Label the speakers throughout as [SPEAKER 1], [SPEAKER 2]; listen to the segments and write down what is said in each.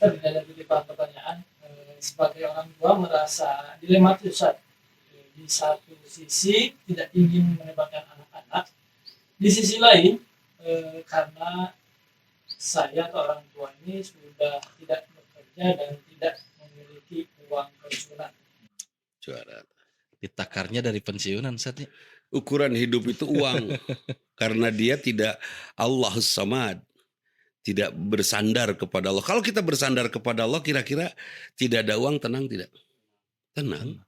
[SPEAKER 1] Ustaz, tidak ada titipan pertanyaan. Sebagai orang tua merasa dilematis Ustaz. Di satu sisi tidak ingin menyebarkan anak-anak, di sisi lain karena saya atau orang tua ini sudah tidak bekerja dan tidak memiliki uang pensiunan.
[SPEAKER 2] Juara.
[SPEAKER 3] Ditakarnya dari pensiunan saatnya.
[SPEAKER 2] Ukuran hidup itu uang. Karena dia tidak Allahus Samad. Tidak bersandar kepada Allah. Kalau kita bersandar kepada Allah, kira-kira tidak ada uang, tenang tidak? Tenang.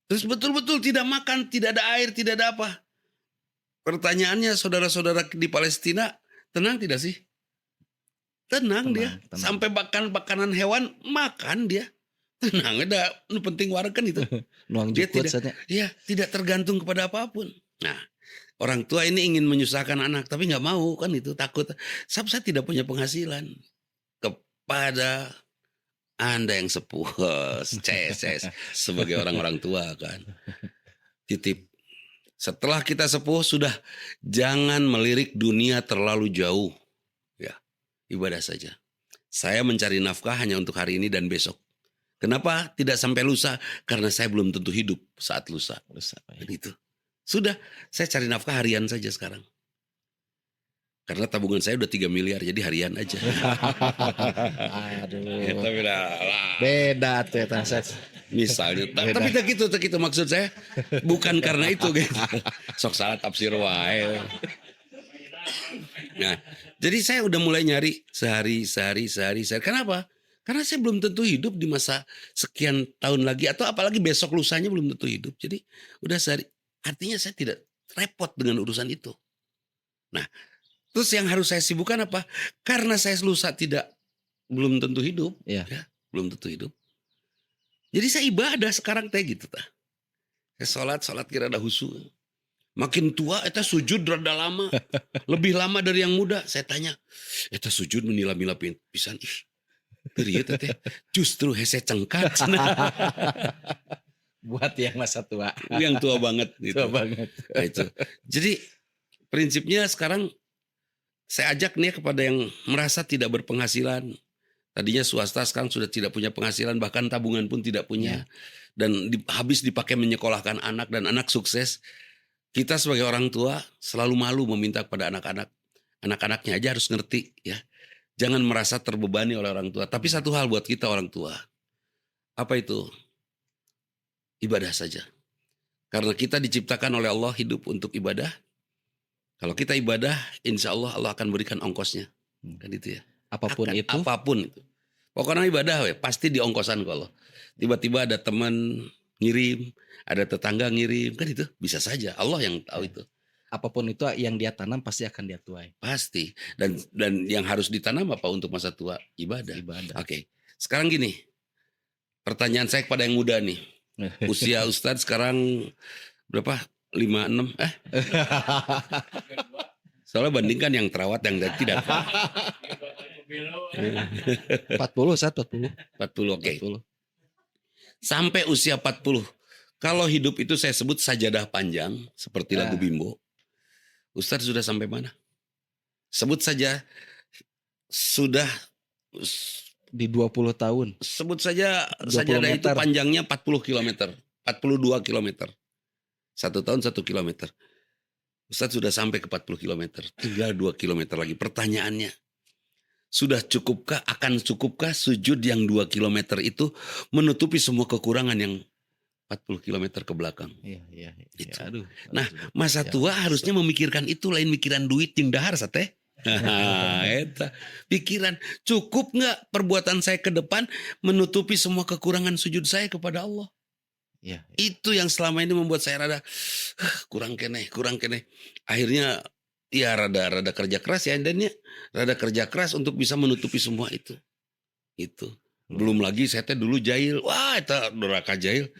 [SPEAKER 2] Terus betul-betul tidak makan, tidak ada air, tidak ada apa. Pertanyaannya, saudara-saudara di Palestina, tenang tidak sih? Tenang dia.
[SPEAKER 3] Tenang.
[SPEAKER 2] Sampai makan makanan hewan, makan dia. Tenang, ada penting warga itu. Dia tidak tergantung kepada apapun. Nah, orang tua ini ingin menyusahkan anak, tapi nggak mau kan itu, takut. Saya tidak punya penghasilan. Kepada Anda yang sepuh, sebagai orang-orang tua kan, titip. Setelah kita sepuh sudah, jangan melirik dunia terlalu jauh. Ya, ibadah saja. Saya mencari nafkah hanya untuk hari ini dan besok. Kenapa tidak sampai lusa? Karena saya belum tentu hidup saat lusa. Itu. Sudah, saya cari nafkah harian saja sekarang. Karena tabungan saya udah 3 miliar, jadi harian aja.
[SPEAKER 3] Aduh.
[SPEAKER 2] Beda tuh ya, misalnya. Tapi tak gitu maksud saya. Bukan karena itu gitu. Sok salah tafsir wae. Nah, jadi saya udah mulai nyari sehari. Kenapa? Karena saya belum tentu hidup di masa sekian tahun lagi, atau apalagi besok lusanya belum tentu hidup. Jadi udah sehari. Artinya saya tidak repot dengan urusan itu. Nah, terus yang harus saya sibukkan apa? Karena saya lusa belum tentu hidup. Ya, belum tentu hidup. Jadi saya ibadah sekarang teh gitu tah. Saya sholat kira ada husu. Makin tua eta sujud rada lama. Lebih lama dari yang muda. Saya tanya, eta sujud menila-mila pisan ih. Teu teh justru hese cengkat.
[SPEAKER 3] Buat yang masa tua.
[SPEAKER 2] Yang tua banget gitu.
[SPEAKER 3] Tua banget.
[SPEAKER 2] Nah, itu. Jadi prinsipnya sekarang saya ajak nih kepada yang merasa tidak berpenghasilan. Tadinya swasta, sekarang sudah tidak punya penghasilan, bahkan tabungan pun tidak punya. Dan habis dipakai menyekolahkan anak, dan anak sukses. Kita sebagai orang tua selalu malu meminta kepada anak-anak. Anak-anaknya aja harus ngerti ya. Jangan merasa terbebani oleh orang tua. Tapi satu hal buat kita orang tua. Apa itu? Ibadah saja. Karena kita diciptakan oleh Allah hidup untuk ibadah. Kalau kita ibadah, insya Allah Allah akan berikan ongkosnya. Kan itu ya.
[SPEAKER 3] Apapun itu.
[SPEAKER 2] Pokoknya ibadah pasti diongkosan kalau. Tiba-tiba ada teman ngirim, ada tetangga ngirim, kan itu bisa saja. Allah yang tahu itu.
[SPEAKER 3] Apapun itu yang dia tanam pasti akan dia tuai.
[SPEAKER 2] Pasti. Dan yang harus ditanam apa untuk masa tua? Ibadah. Oke. Sekarang gini. Pertanyaan saya kepada yang muda nih. Usia Ustadz sekarang berapa? 56? Soalnya bandingkan yang terawat yang tidak.
[SPEAKER 3] 40 saat 40.
[SPEAKER 2] 40 oke. Sampai usia 40. Kalau hidup itu saya sebut sajadah panjang seperti lagu Bimbo. Ustadz sudah sampai mana? Sebut saja sudah
[SPEAKER 3] di 20 tahun.
[SPEAKER 2] Sebut saja sajadah itu panjangnya 40 km, 42 km. 1 tahun 1 km. Ustadz sudah sampai ke 40 km. Tinggal 2 km lagi. Pertanyaannya, sudah cukupkah, akan cukupkah sujud yang 2 km itu menutupi semua kekurangan yang 40 km ke belakang?
[SPEAKER 3] Iya.
[SPEAKER 2] Aduh. Nah, masa tua harusnya memikirkan itu, lain mikiran duit yang dahar sate. Eta pikiran, cukup nggak perbuatan saya ke depan menutupi semua kekurangan sujud saya kepada Allah?
[SPEAKER 3] Ya.
[SPEAKER 2] Itu yang selama ini membuat saya rada kurang kene. Akhirnya ya rada kerja keras ya, dan ya rada kerja keras untuk bisa menutupi semua itu. Belum lagi saya teh dulu jahil. Wah, itu neraka jahil.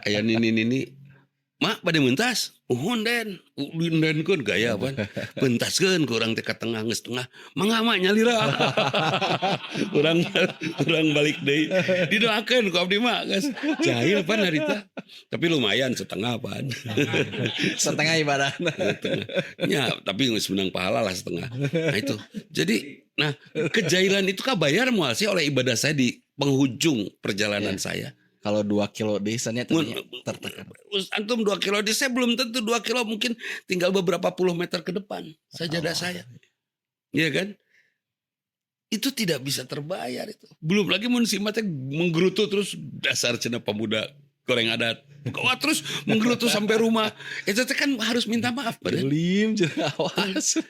[SPEAKER 2] Aya nini. Mak pada mentas. Uhun den kun gaya apa? Pentaskeun kurang teh ka tengah geus tengah. Mangga mak nyalira. kurang balik deui. Didoakeun ku abdi mah geus jahil pan harita. Tapi lumayan setengah pan.
[SPEAKER 3] Setengah ibadah.
[SPEAKER 2] Ya, tapi geus menang pahala lah setengah. Nah itu. Jadi Nah, kejailan itu kan bayar mual sih oleh ibadah saya di penghujung perjalanan
[SPEAKER 3] Iya.
[SPEAKER 2] saya.
[SPEAKER 3] Kalau 2 kilo desainnya tadinya tertekan.
[SPEAKER 2] Antum 2 kilo di saya belum tentu 2 kilo, mungkin tinggal beberapa puluh meter ke depan sajadah
[SPEAKER 3] Allah.
[SPEAKER 2] saya. Iya kan? Itu tidak bisa terbayar itu. Belum lagi mun si mate menggerutu terus dasar cenah pemuda goreng adat. Wah, terus menggerutu sampai rumah. Itu teh kan harus minta maaf pada.
[SPEAKER 3] Lim jeung awas.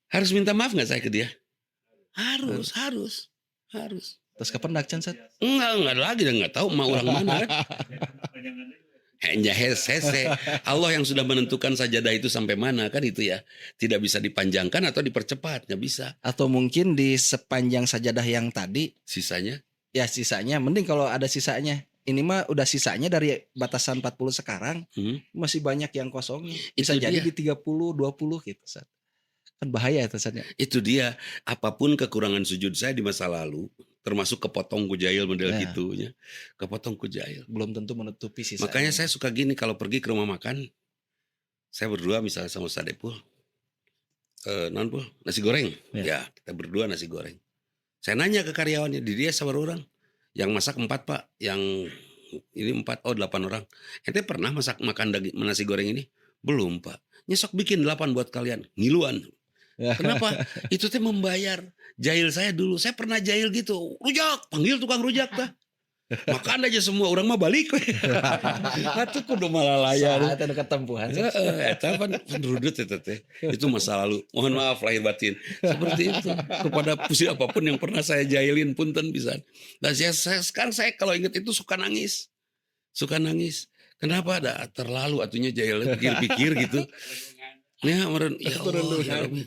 [SPEAKER 2] Harus minta maaf nggak saya ke dia? Harus.
[SPEAKER 3] Terus kapan dak can Sat?
[SPEAKER 2] Enggak lagi, dan nggak tahu mau orang mana kan. Hanya hese. Allah yang sudah menentukan sajadah itu sampai mana kan itu ya. Tidak bisa dipanjangkan atau dipercepat, nggak bisa.
[SPEAKER 3] Atau mungkin di sepanjang sajadah yang tadi,
[SPEAKER 2] Sisanya
[SPEAKER 3] ya sisanya mending kalau ada sisanya. Ini mah udah sisanya dari batasan 40 sekarang, masih banyak yang kosongnya. Bisa
[SPEAKER 2] Itu
[SPEAKER 3] jadi
[SPEAKER 2] dia.
[SPEAKER 3] di 30, 20 gitu Sat. Kan bahaya itu Sat.
[SPEAKER 2] itu dia. Apapun kekurangan sujud saya di masa lalu, termasuk kepotong kujail model
[SPEAKER 3] Ya.
[SPEAKER 2] gitunya. Kepotong kujail.
[SPEAKER 3] Belum tentu menutupi sisanya.
[SPEAKER 2] Makanya saya suka gini kalau pergi ke rumah makan. Saya berdua misalnya sama Ustaz Depul. Non Pul, nasi goreng. Ya, kita berdua nasi goreng. Saya nanya ke karyawannya, di dia sabar orang. Yang masak 4 Pak, yang ini 4, 8 orang. Ente pernah makan nasi goreng ini? Belum Pak. Nyesok bikin 8 buat kalian. Ngiluan. Kenapa? Itu teh membayar jahil saya dulu. Saya pernah jahil gitu. Rujak, panggil tukang rujak tah. Makan aja semua, orang mah balik. Atuh kudu malah layar.
[SPEAKER 3] Saat anu ketempuhan.
[SPEAKER 2] Eta pan rudut eta teh. Itu masa lalu. Mohon maaf lahir batin. Seperti itu. Kepada siapapun yang pernah saya jahilin punten pisan. Dan sekarang saya kalau ingat itu suka nangis. Kenapa ada terlalu atunya jahil pikir-pikir gitu. Ya, ya Allah, ya Rabbi.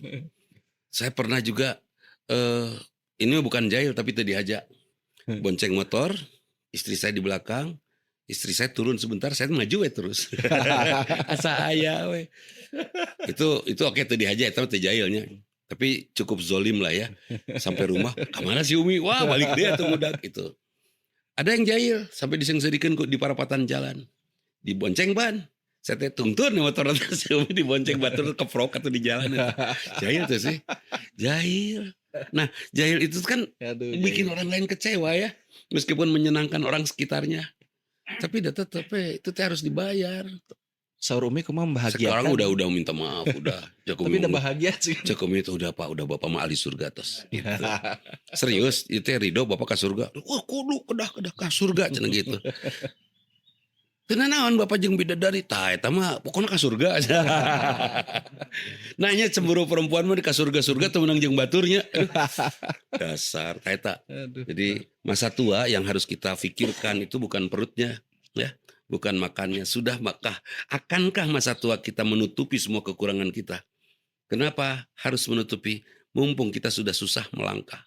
[SPEAKER 2] Saya pernah juga ini bukan jahil tapi tadi diajak. Bonceng motor, istri saya di belakang, istri saya turun sebentar, saya maju terus. Asa aya we. Itu oke tadi aja itu teh jahilnya. Tapi cukup zolim lah ya. Sampai rumah, kemana si Umi? Wah, balik dia tuh budak itu. Ada yang jahil sampai disengserikan di parapatan jalan. Dibonceng ban. Saya teh tungtun motor si Umi dibonceng batur keprok atau di jalan. Jahil tuh sih. Jahil. Nah, jahil itu kan bikin orang lain kecewa ya. Meskipun menyenangkan orang sekitarnya. Tapi tetap itu harus dibayar.
[SPEAKER 3] Saur Umi kumaha membahagiakan.
[SPEAKER 2] Sekarang udah minta maaf, udah.
[SPEAKER 3] Tapi udah bahagia sih.
[SPEAKER 2] Jakumi itu udah Pak, udah Bapak mah ahli surga tos. Gitu. Serius, itu ridho Bapak ke surga. Wah, kudu kedah ke surga cenah gitu. Tenan naon Bapak jeung bidadari tah eta mah pokona ka surga aja. Nanya cemburu perempuan mah di ka surga-surga teu meunang jeung baturnya. Dasar tah eta. Jadi masa tua yang harus kita pikirkan itu bukan perutnya ya, bukan makannya. Sudah maka akankah masa tua kita menutupi semua kekurangan kita? Kenapa harus menutupi? Mumpung kita sudah susah melangkah.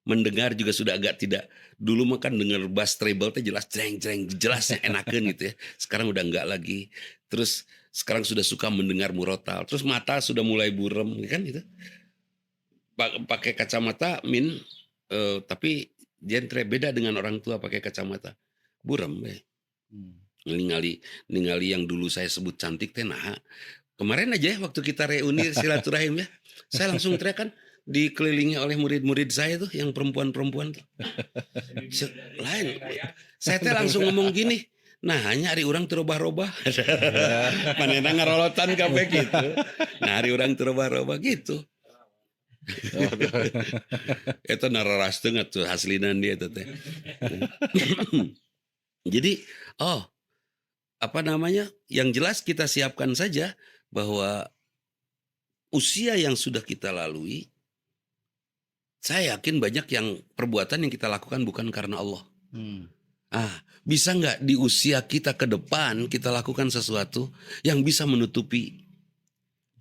[SPEAKER 2] Mendengar juga sudah agak tidak. Dulu mah kan dengar bass treble teh jelas jreng jelas enakan gitu ya. Sekarang udah enggak lagi. Terus sekarang sudah suka mendengar murotal. Terus mata sudah mulai burem kan gitu. Pakai kacamata tapi genre beda dengan orang tua pakai kacamata. Burem ya. Ningali yang dulu saya sebut cantik teh nah. Kemarin aja ya waktu kita reuni silaturahim ya. Saya langsung teriak kan. Dikelilingi oleh murid-murid saya tuh yang perempuan-perempuan tuh. Lain. Saya teh langsung ngomong gini. Nah, nyari orang terubah-ubah. Manena ngarolotan kabeh gitu. Nah, hari orang terubah-ubah gitu. Itu nararas tengah tuh haslinan dia tuh teh. Jadi, yang jelas kita siapkan saja bahwa usia yang sudah kita lalui, saya yakin banyak yang perbuatan yang kita lakukan bukan karena Allah. Bisa nggak di usia kita ke depan kita lakukan sesuatu yang bisa menutupi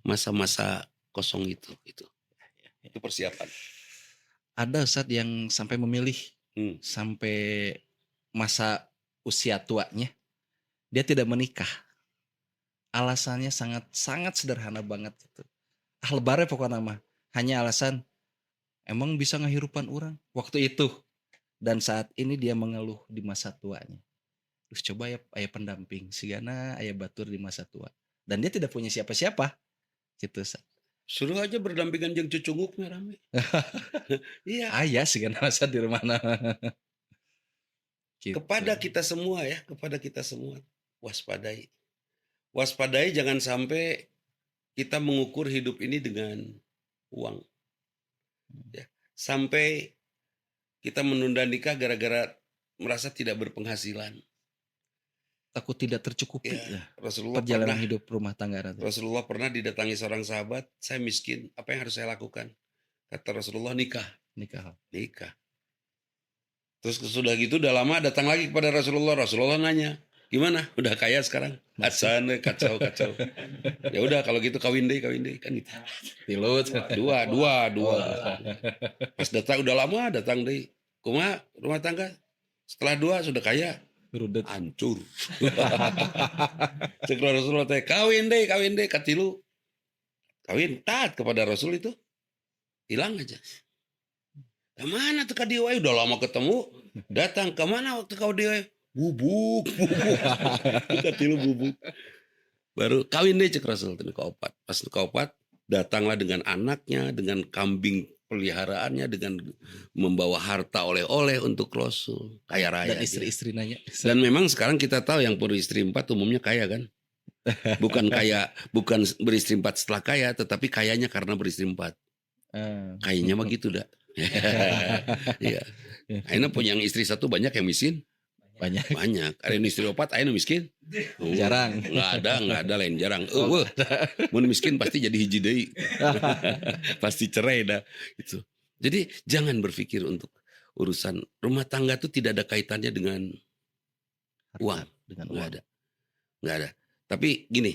[SPEAKER 2] masa-masa kosong itu. Itu persiapan.
[SPEAKER 3] Ada Ustadz yang sampai memilih sampai masa usia tuanya dia tidak menikah. Alasannya sangat sederhana banget itu. Lebarnya pokoknya mah hanya alasan emang bisa ngahirupan orang waktu itu. Dan saat ini dia mengeluh di masa tuanya. Terus coba ya ayah pendamping. Sigana ayah batur di masa tua. Dan dia tidak punya siapa-siapa. Gitu.
[SPEAKER 2] Suruh aja berdampingan jeung cucungukna rame. Iya,
[SPEAKER 3] Aya sih kan Ustad di rumahna. Gitu.
[SPEAKER 2] kepada kita semua ya, kepada kita semua waspadai. Waspadai jangan sampai kita mengukur hidup ini dengan uang. Ya, sampai kita menunda nikah gara-gara merasa tidak berpenghasilan.
[SPEAKER 3] Takut tidak tercukupi
[SPEAKER 2] Ya,
[SPEAKER 3] ya,
[SPEAKER 2] Rasulullah
[SPEAKER 3] perjalanan
[SPEAKER 2] pernah
[SPEAKER 3] hidup rumah tangga Ratu.
[SPEAKER 2] Rasulullah pernah didatangi seorang sahabat, saya miskin, apa yang harus saya lakukan? Kata Rasulullah, nikah.
[SPEAKER 3] Nikah.
[SPEAKER 2] Terus sudah gitu udah lama datang lagi kepada Rasulullah. Rasulullah nanya, gimana? Udah kaya sekarang? Hasan kacau. Ya udah kalau gitu kawin deh kan gitu.
[SPEAKER 3] Tilut.
[SPEAKER 2] Dua. Pas datang udah lama datang deh. Kumaha rumah tangga? Setelah 2 sudah kaya,
[SPEAKER 3] Rudet.
[SPEAKER 2] hancur. Cek Rasulullah teh kawin deh katilu. Kawin taat kepada Rasul itu hilang aja. Kemana tuh ka dieu udah lama ketemu, datang kemana waktu kau dieu? Bubuk. Katilu bubuk. Baru kawin deh cek Rasul teh kaopat. Pas kaopat datanglah dengan anaknya, dengan kambing peliharaannya, dengan membawa harta oleh-oleh untuk Rasul. Kaya raya.
[SPEAKER 3] Dan
[SPEAKER 2] dia.
[SPEAKER 3] istri-istri nanya.
[SPEAKER 2] Dan memang sekarang kita tahu yang beristri 4 umumnya kaya kan? Bukan beristri 4 setelah kaya, tetapi kayanya karena beristri 4. Kayaknya mah gitu dah. Iya. Aina punya yang istri 1 banyak yang miskin.
[SPEAKER 3] Banyak.
[SPEAKER 2] Ada yang istri 4, aina miskin.
[SPEAKER 3] Jarang.
[SPEAKER 2] Nggak ada lain jarang. Mun miskin pasti jadi hiji deui. Pasti cerai dah gitu. Jadi jangan berpikir untuk urusan rumah tangga itu tidak ada kaitannya dengan uang.
[SPEAKER 3] Dengan
[SPEAKER 2] Nggak
[SPEAKER 3] uang.
[SPEAKER 2] ada. Tapi gini,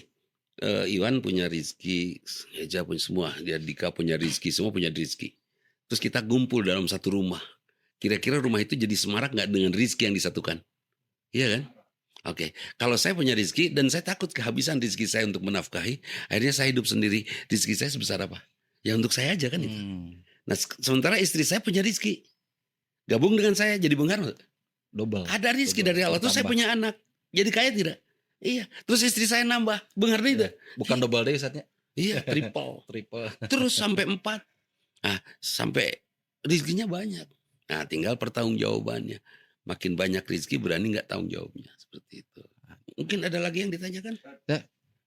[SPEAKER 2] Iwan punya rizki, Eja punya semua, Dika punya rizki, semua punya rizki. Terus kita kumpul dalam satu rumah. Kira-kira rumah itu jadi semarak nggak dengan rizki yang disatukan? Iya kan? Oke, kalau saya punya rizki dan saya takut kehabisan rizki saya untuk menafkahi, akhirnya saya hidup sendiri. Rizki saya sebesar apa? Ya untuk saya aja kan itu. Nah sementara istri saya punya rizki. Gabung dengan saya jadi bengar.
[SPEAKER 3] Double.
[SPEAKER 2] Ada rizki dari Allah. Terus saya punya anak. Jadi kaya tidak? Iya. Terus istri saya nambah. Bengar tidak?
[SPEAKER 3] Bukan double deh Ustadnya.
[SPEAKER 2] Iya, triple. Terus sampai 4. Nah, sampai rizkinya banyak. Nah, tinggal pertanggungjawabannya. Makin banyak rizki berani nggak tanggung jawabnya. Seperti itu. Mungkin ada lagi yang ditanyakan?